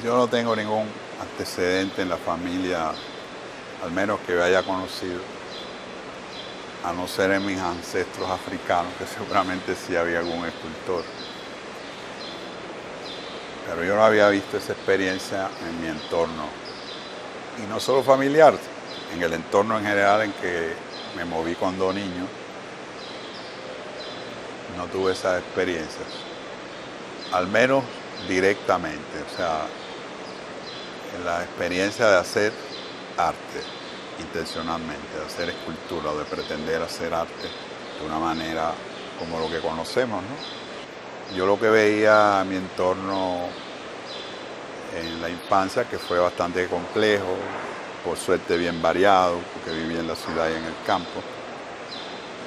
Yo no tengo ningún antecedente en la familia, al menos que yo haya conocido, a no ser en mis ancestros africanos, que seguramente sí había algún escultor. Pero yo no había visto esa experiencia en mi entorno, y no solo familiar, en el entorno en general en que me moví cuando niño, no tuve esas experiencias, al menos directamente, o sea, la experiencia de hacer arte intencionalmente, de hacer escultura o de pretender hacer arte de una manera como lo que conocemos, ¿no? Yo lo que veía en mi entorno en la infancia, que fue bastante complejo, por suerte bien variado, porque vivía en la ciudad y en el campo,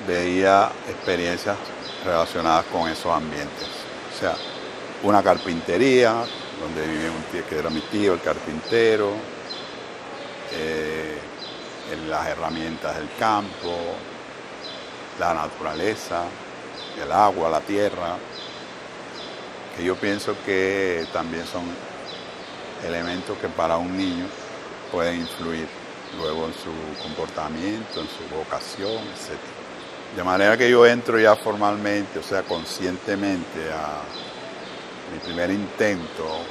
veía experiencias relacionadas con esos ambientes. O sea, una carpintería, donde vivía un tío que era mi tío, el carpintero, las herramientas del campo, la naturaleza, el agua, la tierra, que yo pienso que también son elementos que para un niño pueden influir luego en su comportamiento, en su vocación, etc. De manera que yo entro ya formalmente, o sea, conscientemente a mi primer intento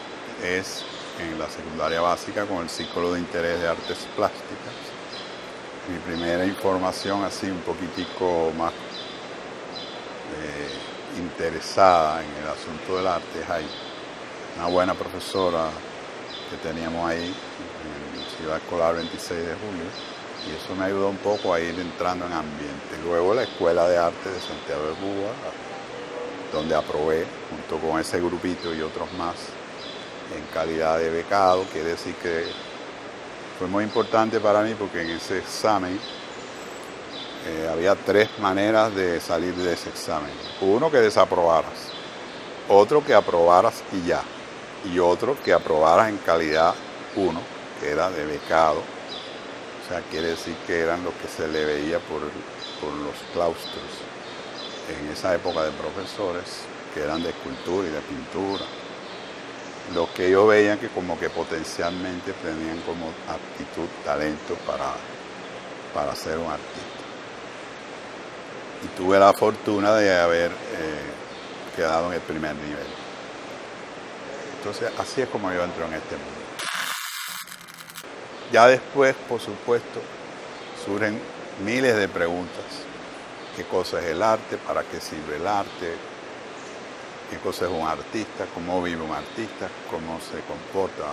es en la secundaria básica con el Círculo de Interés de Artes Plásticas. Mi primera información así un poquitico más interesada en el asunto del arte es ahí. Una buena profesora que teníamos ahí en Ciudad Escolar 26 de Julio, y eso me ayudó un poco a ir entrando en ambiente. Luego la Escuela de Arte de Santiago de Cuba, donde aprobé junto con ese grupito y otros más en calidad de becado. Quiere decir que fue muy importante para mí porque en ese examen había tres maneras de salir de ese examen. Uno, que desaprobaras, otro que aprobaras y ya, y otro que aprobaras en calidad 1, que era de becado. O sea, quiere decir que eran los que se le veía por los claustros en esa época de profesores, que eran de escultura y de pintura, los que ellos veían que como que potencialmente tenían como aptitud, talento para ser un artista. Y tuve la fortuna de haber quedado en el primer nivel. Entonces, así es como yo entro en este mundo. Ya después, por supuesto, surgen miles de preguntas. ¿Qué cosa es el arte? ¿Para qué sirve el arte? ¿Qué cosa es un artista? ¿Cómo vive un artista? ¿Cómo se comporta?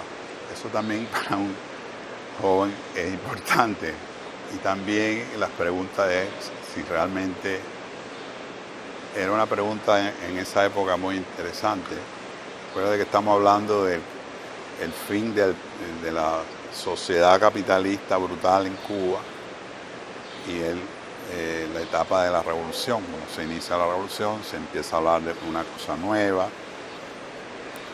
Eso también para un joven es importante. Y también las preguntas es si realmente era una pregunta en esa época muy interesante. Recuerda que estamos hablando del fin de la sociedad capitalista brutal en Cuba y la etapa de la revolución. Cuando se inicia la revolución, se empieza a hablar de una cosa nueva.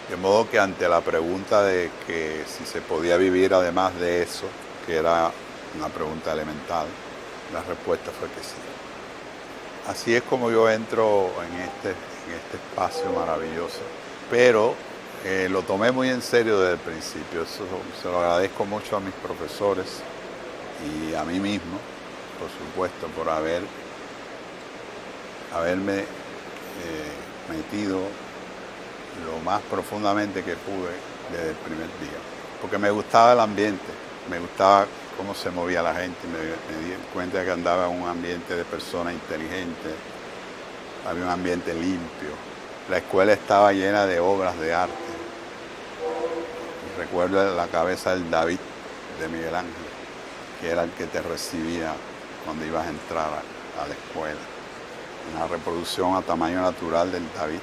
De modo que ante la pregunta de que si se podía vivir además de eso, que era una pregunta elemental, la respuesta fue que sí. Así es como yo entro en este espacio maravilloso. Pero lo tomé muy en serio desde el principio. Eso se lo agradezco mucho a mis profesores y a mí mismo, por supuesto, por haberme metido lo más profundamente que pude desde el primer día. Porque me gustaba el ambiente, me gustaba cómo se movía la gente, me di cuenta que andaba en un ambiente de personas inteligentes, había un ambiente limpio. La escuela estaba llena de obras de arte. Y recuerdo la cabeza del David de Miguel Ángel, que era el que te recibía cuando ibas a entrar a la escuela. Una reproducción a tamaño natural del David,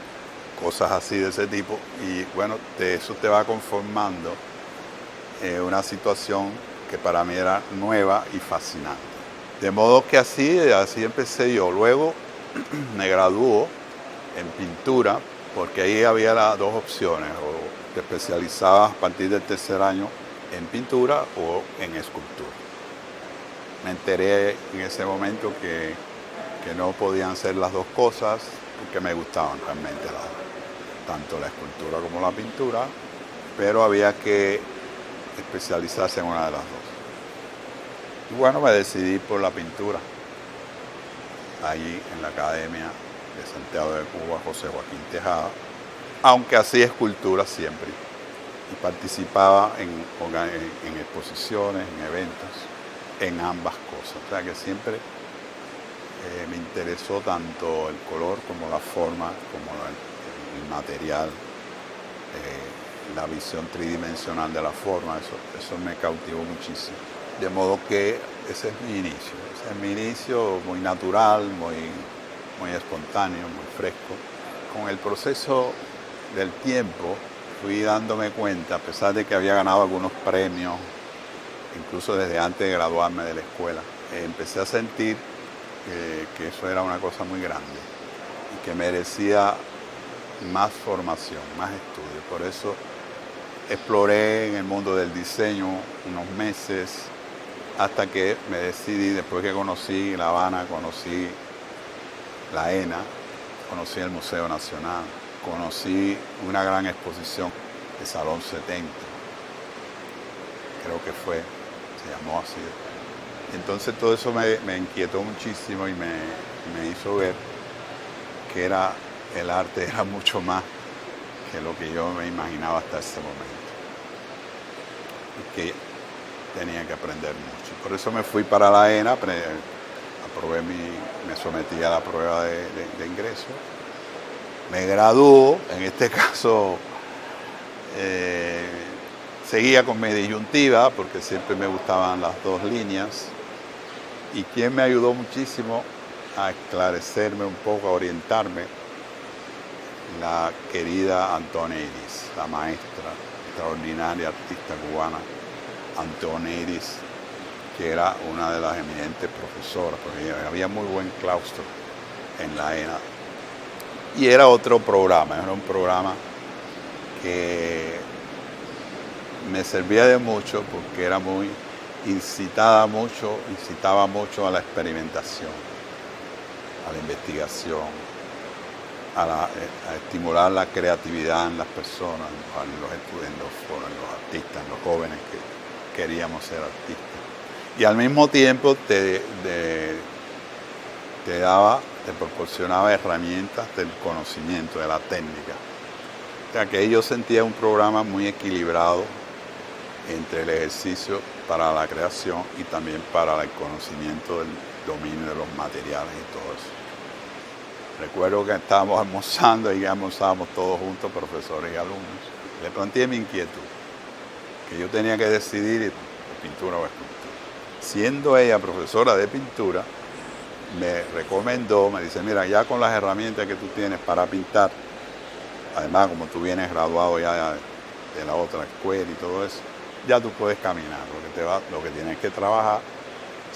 cosas así de ese tipo. Y bueno, eso te va conformando una situación que para mí era nueva y fascinante. De modo que así empecé yo. Luego me graduó en pintura, porque ahí había las dos opciones, o te especializabas a partir del tercer año en pintura o en escultura. Me enteré en ese momento que no podían ser las dos cosas, porque me gustaban realmente tanto la escultura como la pintura, pero había que especializarse en una de las dos. Y bueno, me decidí por la pintura, allí en la Academia de Santiago de Cuba, José Joaquín Tejada, aunque hacía escultura siempre, y participaba en exposiciones, en eventos, en ambas cosas. O sea que siempre me interesó tanto el color como la forma, como el material, la visión tridimensional de la forma, eso me cautivó muchísimo. De modo que ese es mi inicio muy natural, muy espontáneo, muy fresco. Con el proceso del tiempo fui dándome cuenta, a pesar de que había ganado algunos premios, incluso desde antes de graduarme de la escuela, empecé a sentir que eso era una cosa muy grande y que merecía más formación, más estudio. Por eso exploré en el mundo del diseño unos meses hasta que me decidí, después que conocí La Habana, conocí la ENA, conocí el Museo Nacional, conocí una gran exposición de Salón 70, creo que se llamó así. Entonces todo eso me inquietó muchísimo y me hizo ver que el arte era mucho más que lo que yo me imaginaba hasta ese momento. Y que tenía que aprender mucho. Por eso me fui para la ENA, me sometí a la prueba de ingreso. Me graduó, en este caso seguía con mi disyuntiva porque siempre me gustaban las dos líneas. Y quien me ayudó muchísimo a esclarecerme un poco, a orientarme, la querida Antonia Iris, la maestra, extraordinaria artista cubana, Antonia Iris, que era una de las eminentes profesoras, porque había muy buen claustro en la ENA. Y era otro programa, era un programa que me servía de mucho porque era incitaba mucho a la experimentación, a la investigación, a estimular la creatividad en las personas, en los artistas, en los jóvenes que queríamos ser artistas. Y al mismo tiempo te proporcionaba herramientas del conocimiento, de la técnica. O sea que yo sentía un programa muy equilibrado entre el ejercicio para la creación y también para el conocimiento del dominio de los materiales y todo eso. Recuerdo que estábamos almorzando y almorzábamos todos juntos, profesores y alumnos. Le planteé mi inquietud, que yo tenía que decidir pintura o escultura. Siendo ella profesora de pintura, me recomendó, me dice, mira, ya con las herramientas que tú tienes para pintar, además como tú vienes graduado ya de la otra escuela y todo eso, ya tú puedes caminar, lo que tienes que trabajar.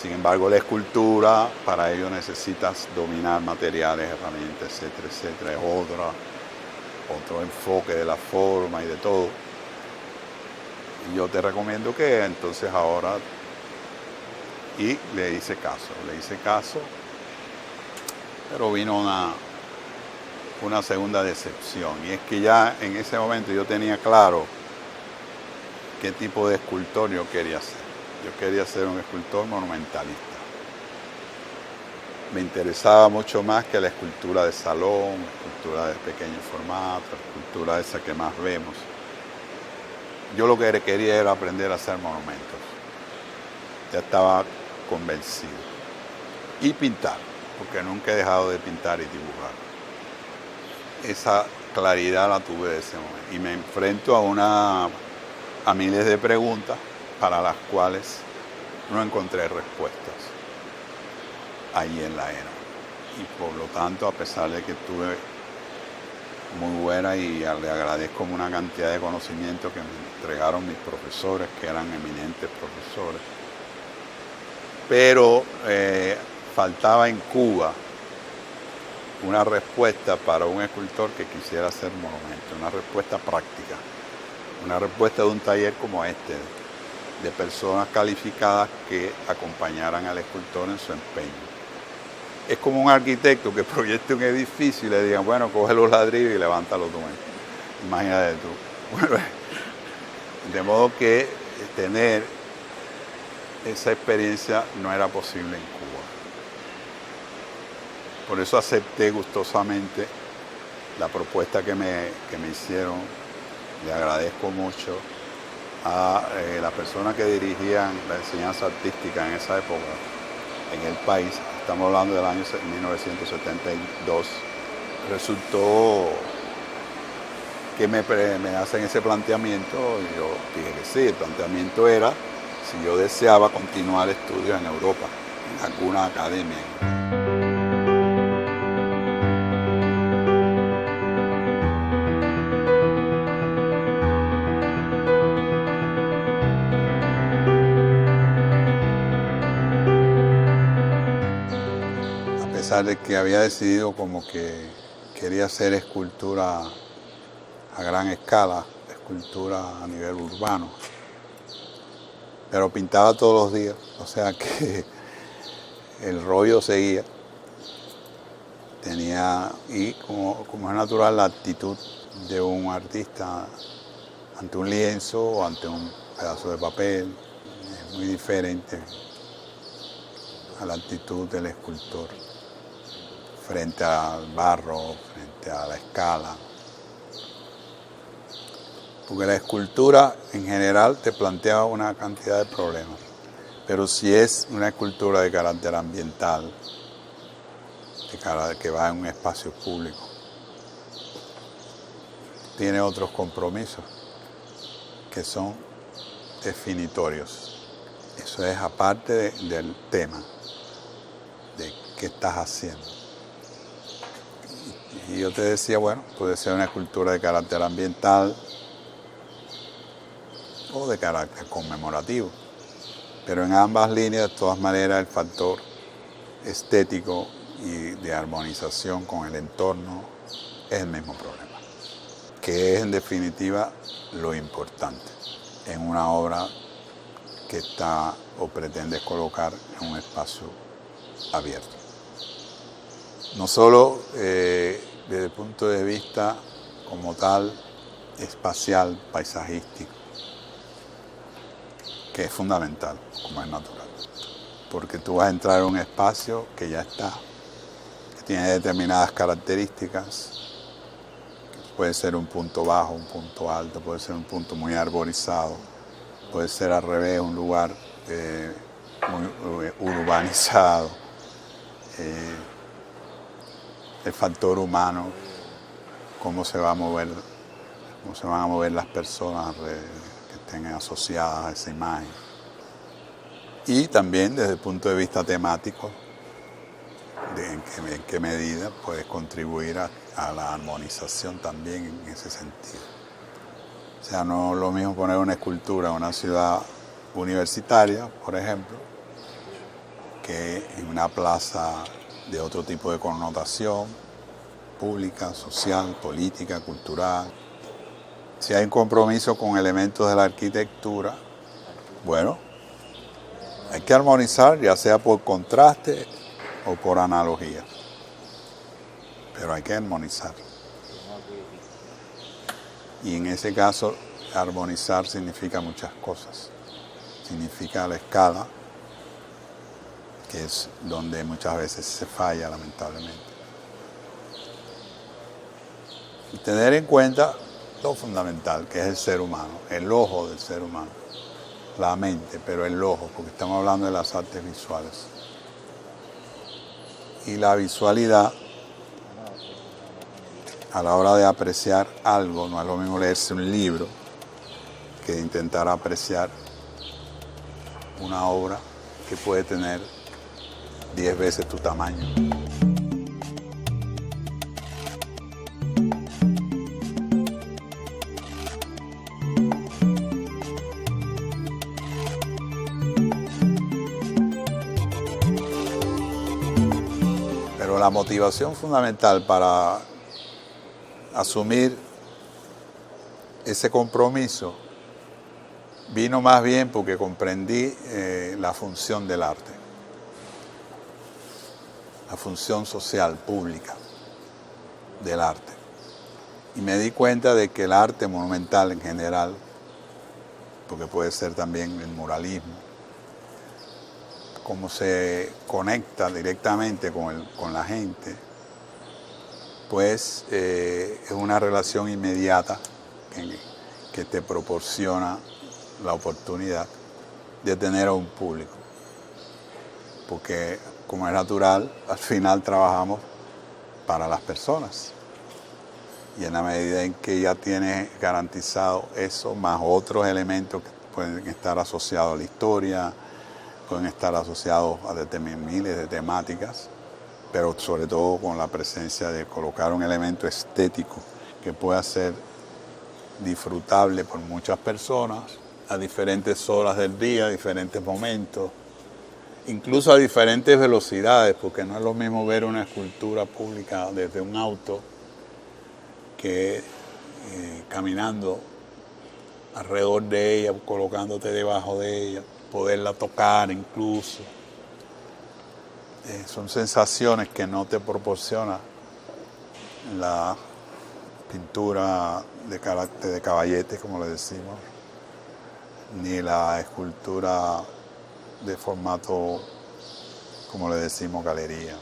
Sin embargo, la escultura, para ello necesitas dominar materiales, herramientas, etcétera, etcétera. Es otro enfoque de la forma y de todo. Y yo te recomiendo que entonces ahora... Y le hice caso, pero vino una segunda decepción. Y es que ya en ese momento yo tenía claro qué tipo de escultor yo quería ser. Yo quería ser un escultor monumentalista. Me interesaba mucho más que la escultura de salón, la escultura de pequeño formato, la escultura esa que más vemos. Yo lo que quería era aprender a hacer monumentos. Ya estaba convencido. Y pintar, porque nunca he dejado de pintar y dibujar. Esa claridad la tuve de ese momento. Y me enfrento a miles de preguntas para las cuales no encontré respuestas ahí en la ENA. Y por lo tanto, a pesar de que tuve muy buena y le agradezco una cantidad de conocimiento que me entregaron mis profesores, que eran eminentes profesores, pero faltaba en Cuba una respuesta para un escultor que quisiera hacer monumentos, una respuesta práctica, una respuesta de un taller como este, de personas calificadas que acompañaran al escultor en su empeño. Es como un arquitecto que proyecte un edificio y le digan, bueno, coge los ladrillos y levántalo tú. Imagínate tú. Bueno, De modo que tener esa experiencia no era posible en Cuba. Por eso acepté gustosamente la propuesta que me hicieron. Le agradezco mucho a las personas que dirigían la enseñanza artística en esa época en el país. Estamos hablando del año 1972. Resultó que me hacen ese planteamiento y yo dije que sí. El planteamiento era si yo deseaba continuar estudios en Europa, en alguna academia. A pesar de que había decidido como que quería hacer escultura a gran escala, escultura a nivel urbano, pero pintaba todos los días, o sea que el rollo seguía. Y como es natural, la actitud de un artista ante un lienzo o ante un pedazo de papel es muy diferente a la actitud del escultor frente al barro, frente a la escala. Porque la escultura en general te plantea una cantidad de problemas, pero si es una escultura de carácter ambiental, que va en un espacio público, tiene otros compromisos que son definitorios. Eso es aparte del tema, de qué estás haciendo. Y yo te decía, bueno, puede ser una escultura de carácter ambiental o de carácter conmemorativo. Pero en ambas líneas, de todas maneras, el factor estético y de armonización con el entorno es el mismo problema, que es en definitiva lo importante en una obra que está o pretendes colocar en un espacio abierto. No solo desde el punto de vista como tal espacial, paisajístico, que es fundamental, como es natural, porque tú vas a entrar en un espacio que ya está, que tiene determinadas características. Puede ser un punto bajo, un punto alto, puede ser un punto muy arborizado, puede ser al revés, un lugar muy urbanizado. El factor humano, cómo se van a mover las personas que estén asociadas a esa imagen. Y también desde el punto de vista temático, de en qué medida puedes contribuir a la armonización también en ese sentido. O sea, no es lo mismo poner una escultura en una ciudad universitaria, por ejemplo, que en una plaza de otro tipo de connotación pública, social, política, cultural. Si hay un compromiso con elementos de la arquitectura, bueno, hay que armonizar, ya sea por contraste o por analogía, pero hay que armonizar. Y en ese caso, armonizar significa muchas cosas. Significa la escala, que es donde muchas veces se falla, lamentablemente. Y tener en cuenta lo fundamental, que es el ser humano, el ojo del ser humano, la mente, pero el ojo, porque estamos hablando de las artes visuales. Y la visualidad, a la hora de apreciar algo, no es lo mismo leerse un libro que intentar apreciar una obra que puede tener 10 veces tu tamaño. Pero la motivación fundamental para asumir ese compromiso vino más bien porque comprendí la función del arte, la función social, pública del arte. Y me di cuenta de que el arte monumental en general porque puede ser también el muralismo, cómo se conecta directamente con la gente, pues es una relación inmediata que te proporciona la oportunidad de tener a un público. Porque como es natural, al final trabajamos para las personas. Y en la medida en que ya tienes garantizado eso, más otros elementos que pueden estar asociados a la historia, pueden estar asociados a miles de temáticas, pero sobre todo con la presencia de colocar un elemento estético que pueda ser disfrutable por muchas personas a diferentes horas del día, a diferentes momentos, incluso a diferentes velocidades, porque no es lo mismo ver una escultura pública desde un auto que caminando alrededor de ella, colocándote debajo de ella, poderla tocar incluso. Son sensaciones que no te proporciona la pintura de carácter de caballete, como le decimos, ni la escultura de formato, como le decimos, galería,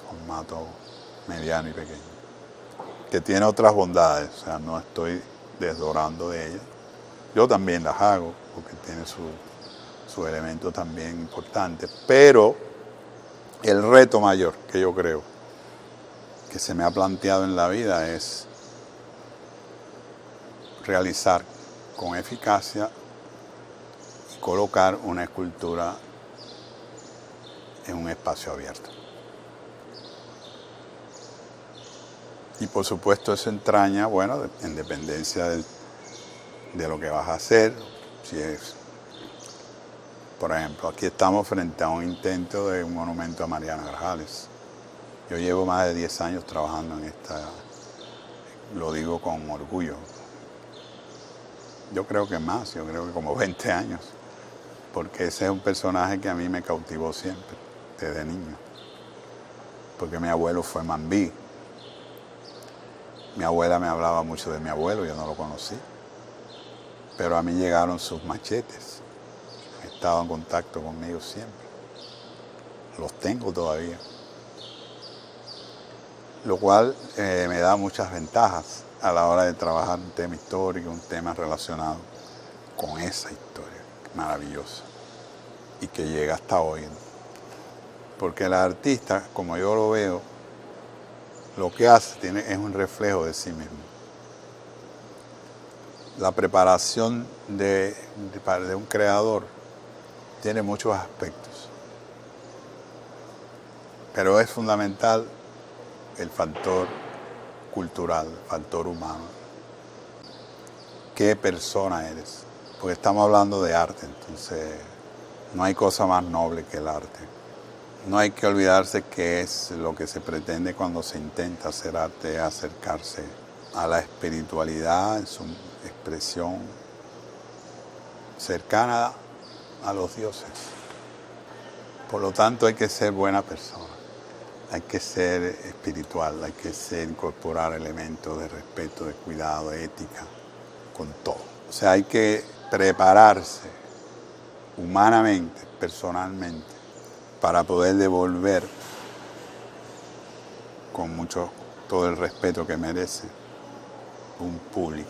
formato mediano y pequeño, que tiene otras bondades, o sea, no estoy desdorando de ella. Yo también las hago, porque tiene su elemento también importante, pero el reto mayor que yo creo que se me ha planteado en la vida es realizar con eficacia y colocar una escultura en un espacio abierto. Y por supuesto eso entraña, bueno, en dependencia de lo que vas a hacer, si es, por ejemplo, aquí estamos frente a un intento de un monumento a Mariana Grajales. Yo llevo más de 10 años trabajando en esta, lo digo con orgullo. Yo creo que más, yo creo que como 20 años, porque ese es un personaje que a mí me cautivó siempre, desde niño. Porque mi abuelo fue Mambí. Mi abuela me hablaba mucho de mi abuelo, yo no lo conocí. Pero a mí llegaron sus machetes. He estado en contacto conmigo siempre. Los tengo todavía. Lo cual me da muchas ventajas a la hora de trabajar un tema histórico, un tema relacionado con esa historia maravillosa y que llega hasta hoy. Porque el artista, como yo lo veo, lo que hace es un reflejo de sí mismo. La preparación de un creador tiene muchos aspectos, pero es fundamental el factor cultural, el factor humano. ¿Qué persona eres? Porque estamos hablando de arte, entonces no hay cosa más noble que el arte. No hay que olvidarse que es lo que se pretende cuando se intenta hacer arte, acercarse a la espiritualidad en su expresión cercana a los dioses. Por lo tanto, hay que ser buena persona, hay que ser espiritual, hay que incorporar elementos de respeto, de cuidado, de ética, con todo. O sea, hay que prepararse humanamente, personalmente, para poder devolver con todo el respeto que merece un público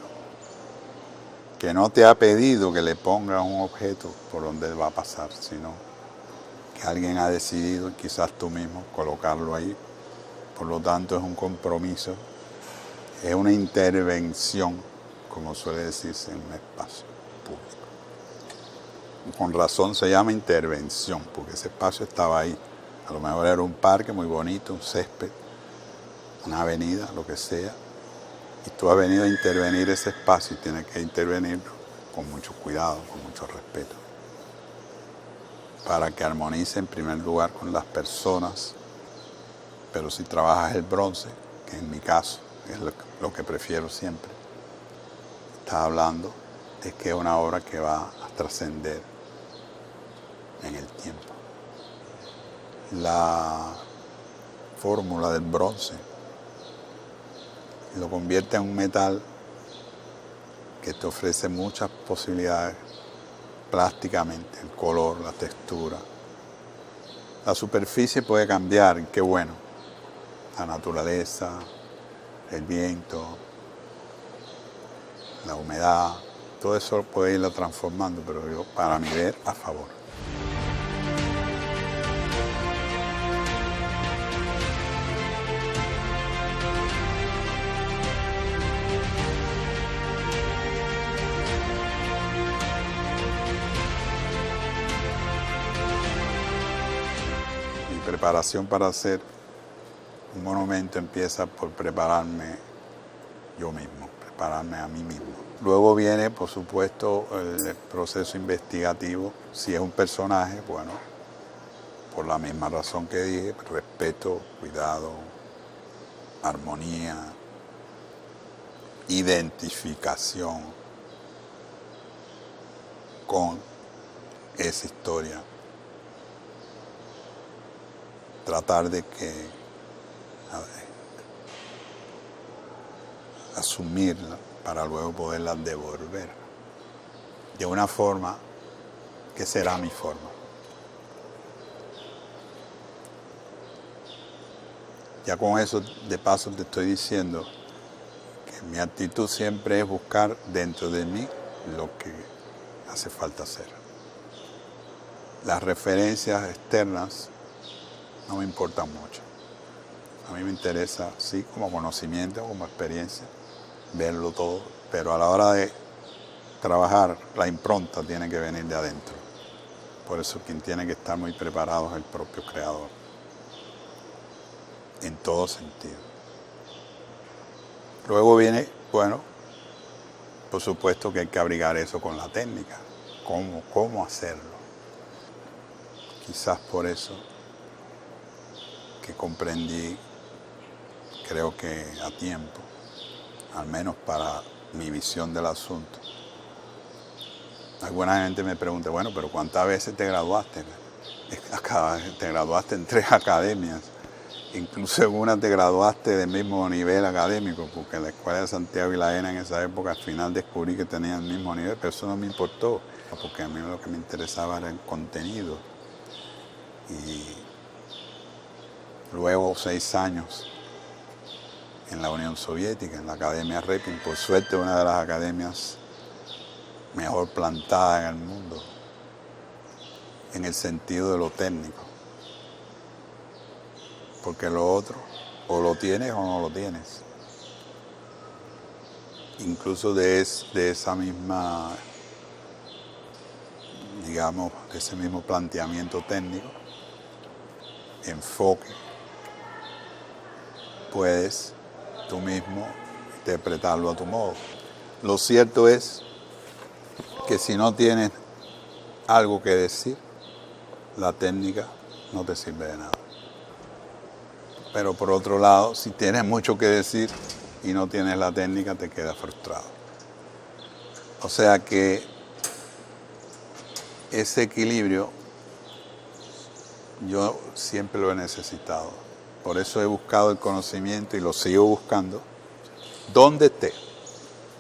que no te ha pedido que le pongas un objeto por donde va a pasar, sino que alguien ha decidido, quizás tú mismo, colocarlo ahí. Por lo tanto, es un compromiso, es una intervención, como suele decirse, en un espacio público. Con razón se llama intervención, porque ese espacio estaba ahí. A lo mejor era un parque muy bonito, un césped, una avenida, lo que sea. Y tú has venido a intervenir ese espacio y tienes que intervenirlo con mucho cuidado, con mucho respeto, para que armonice en primer lugar con las personas. Pero si trabajas el bronce, que en mi caso es lo que prefiero siempre, estás hablando de que es una obra que va a trascender en el tiempo. La fórmula del bronce lo convierte en un metal que te ofrece muchas posibilidades plásticamente, el color, la textura. La superficie puede cambiar, qué bueno. La naturaleza, el viento, la humedad, todo eso puede irla transformando, pero yo, para mi ver, a favor. Mi preparación para hacer un monumento empieza por prepararme yo mismo, prepararme a mí mismo. Luego viene, por supuesto, el proceso investigativo. Si es un personaje, bueno, por la misma razón que dije, respeto, cuidado, armonía, identificación con esa historia. Tratar de asumirla para luego poderla devolver de una forma que será mi forma. Ya con eso de paso te estoy diciendo que mi actitud siempre es buscar dentro de mí lo que hace falta hacer. Las referencias externas no me importan mucho. A mí me interesa, sí, como conocimiento, como experiencia, verlo todo, pero a la hora de trabajar, la impronta tiene que venir de adentro. Por eso quien tiene que estar muy preparado es el propio creador, en todo sentido. Luego viene, bueno, por supuesto que hay que abrigar eso con la técnica, cómo hacerlo. Quizás por eso que comprendí, creo que a tiempo, al menos para mi visión del asunto. Alguna gente me pregunta, bueno, pero ¿cuántas veces te graduaste? Te graduaste en 3 academias, incluso en una te graduaste del mismo nivel académico, porque en la Escuela de Santiago y la ENA en esa época al final descubrí que tenían el mismo nivel, pero eso no me importó, porque a mí lo que me interesaba era el contenido. Y luego 6 años en la Unión Soviética, en la Academia Repin, por suerte una de las academias mejor plantada en el mundo, en el sentido de lo técnico. Porque lo otro, o lo tienes o no lo tienes. Incluso de esa misma, digamos, de ese mismo planteamiento técnico, enfoque, puedes tú mismo interpretarlo a tu modo. Lo cierto es que si no tienes algo que decir, la técnica no te sirve de nada. Pero por otro lado, si tienes mucho que decir y no tienes la técnica, te quedas frustrado. O sea que ese equilibrio yo siempre lo he necesitado. Por eso he buscado el conocimiento y lo sigo buscando donde esté.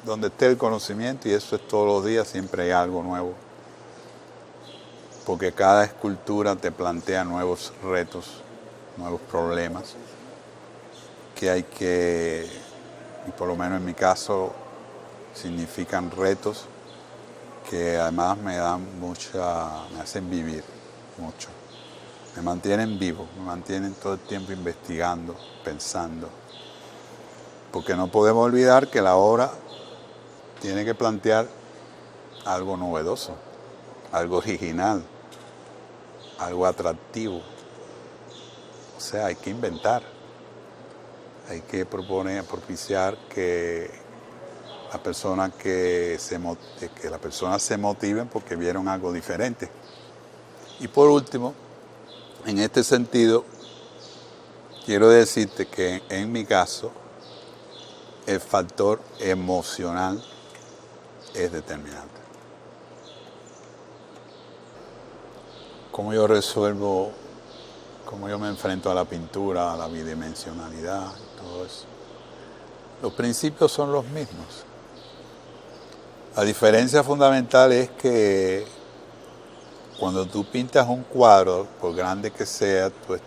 Donde esté el conocimiento, y eso es todos los días, siempre hay algo nuevo. Porque cada escultura te plantea nuevos retos, nuevos problemas, que hay que, y por lo menos en mi caso, significan retos que además me hacen vivir mucho. Me mantienen vivo, me mantienen todo el tiempo investigando, pensando. Porque no podemos olvidar que la obra tiene que plantear algo novedoso, algo original, algo atractivo. O sea, hay que inventar, hay que propiciar que las personas se motiven porque vieron algo diferente. Y por último, en este sentido, quiero decirte que en mi caso, el factor emocional es determinante. Cómo yo resuelvo, cómo yo me enfrento a la pintura, a la bidimensionalidad, todo eso. Los principios son los mismos. La diferencia fundamental es que Cuando tú pintas un cuadro, por grande que sea, tú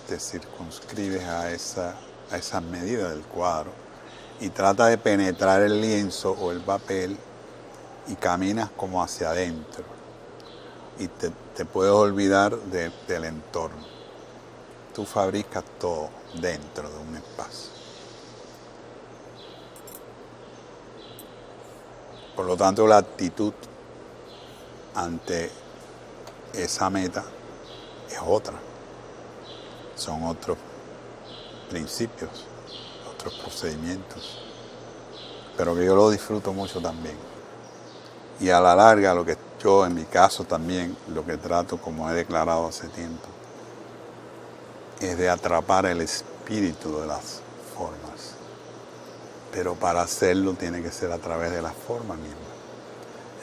te circunscribes a esa medida del cuadro y trata de penetrar el lienzo o el papel y caminas como hacia adentro y te puedes olvidar del entorno. Tú fabricas todo dentro de un espacio. Por lo tanto, la actitud ante esa meta es otra. Son otros principios, otros procedimientos, pero que yo lo disfruto mucho también. Y a la larga, lo que yo, en mi caso también, lo que trato, como he declarado hace tiempo, es de atrapar el espíritu de las formas. Pero para hacerlo tiene que ser a través de las formas mismas.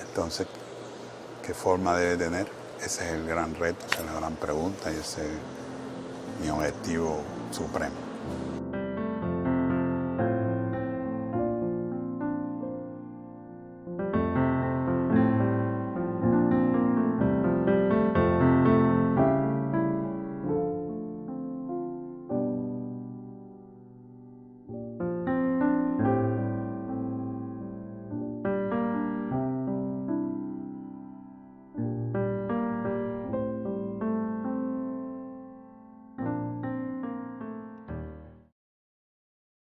Entonces, ¿qué forma debe tener? Ese es el gran reto, esa es la gran pregunta y ese es mi objetivo supremo.